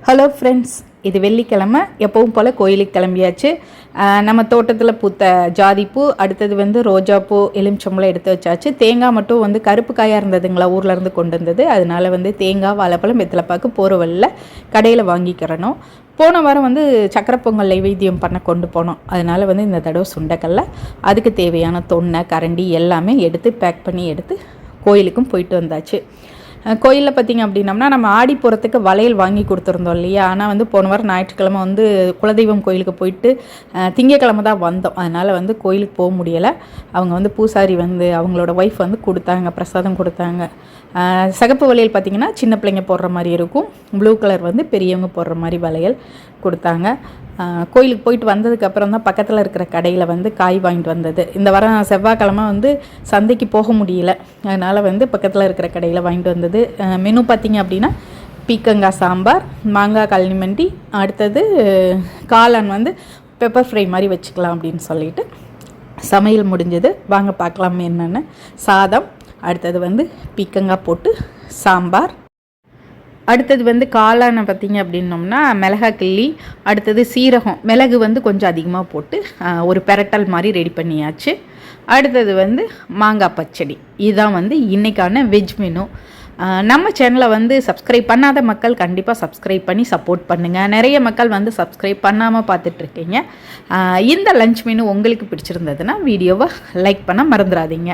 Hello friends, இது வெள்ளிக்கிழமை. எப்பவும் போல் கோயிலுக்கு கிளம்பியாச்சு. நம்ம தோட்டத்தில் பூத்த ஜாதிப்பூ, அடுத்தது வந்து ரோஜாப்பூ, எலுமிச்சம்பழம் எடுத்து வச்சாச்சு. தேங்காய் மட்டும் வந்து கருப்பு காயாக இருந்ததுங்களா, ஊர்லேருந்து கொண்டு வந்தது. அதனால் வந்து தேங்காய், வாழைப்பழம், வெத்தலைப்பாக்கு போகிற வழியில் கடையில் வாங்கிக்கிறணும். போன வாரம் வந்து சக்கரை பொங்கல் நைவேத்தியம் பண்ண கொண்டு போனோம். அதனால் வந்து இந்த தடவை சுண்டைக்கல்ல, அதுக்கு தேவையான தொன்னை, கரண்டி எல்லாமே எடுத்து பேக் பண்ணி எடுத்து கோயிலுக்கும் போயிட்டு வந்தாச்சு. கோயிலில் பார்த்திங்க அப்படின்னம்னா, நம்ம ஆடி போகிறதுக்கு வளையல் வாங்கி கொடுத்துருந்தோம் இல்லையா. ஆனால் வந்து போன வாரம் ஞாயிற்றுக்கிழமை வந்து குலதெய்வம் கோயிலுக்கு போயிட்டு திங்கக்கிழமை தான் வந்தோம். அதனால் வந்து கோயிலுக்கு போக முடியலை. அவங்க வந்து பூசாரி வந்து அவங்களோட ஒய்ஃப் வந்து கொடுத்தாங்க, பிரசாதம் கொடுத்தாங்க. சிகப்பு வளையல் பார்த்திங்கன்னா சின்ன பிள்ளைங்க போடுற மாதிரி இருக்கும், ப்ளூ கலர் வந்து பெரியவங்க போடுற மாதிரி வளையல் கொடுத்தாங்க. கோயிலுக்கு போயிட்டு வந்ததுக்கப்புறம் தான் பக்கத்தில் இருக்கிற கடையில் வந்து காய் வாங்கிட்டு வந்தது. இந்த வாரம் செவ்வாய்க்கிழமை வந்து சந்தைக்கு போக முடியல, அதனால் வந்து பக்கத்தில் இருக்கிற கடையில் வாங்கிட்டு வந்தது. மெனு பார்த்திங்க அப்படின்னா, பீக்கங்காய் சாம்பார், மாங்காய் கல்னிமண்டி, அடுத்தது காளான் வந்து பெப்பர் ஃப்ரை மாதிரி வச்சுக்கலாம் அப்படின்னு சொல்லிட்டு சமையல் முடிஞ்சது. வாங்க பார்க்கலாம் என்னென்னு. சாதம், அடுத்தது வந்து பீக்கங்காய் போட்டு சாம்பார், அடுத்தது வந்து காளானை பார்த்திங்க அப்படின்னோம்னா மிளகா கிள்ளி, அடுத்தது சீரகம், மிளகு வந்து கொஞ்சம் அதிகமாக போட்டு ஒரு பெரட்டல் மாதிரி ரெடி பண்ணியாச்சு. அடுத்தது வந்து மாங்காய் பச்சடி. இதுதான் வந்து இன்றைக்கான வெஜ் மெனு. நம்ம சேனலை வந்து சப்ஸ்கிரைப் பண்ணாத மக்கள் கண்டிப்பாக சப்ஸ்கிரைப் பண்ணி சப்போர்ட் பண்ணுங்கள். நிறைய மக்கள் வந்து சப்ஸ்கிரைப் பண்ணாமல் பார்த்துட்ருக்கீங்க. இந்த லஞ்ச் மெனு உங்களுக்கு பிடிச்சிருந்ததுன்னா வீடியோவை லைக் பண்ண மறந்துடாதீங்க.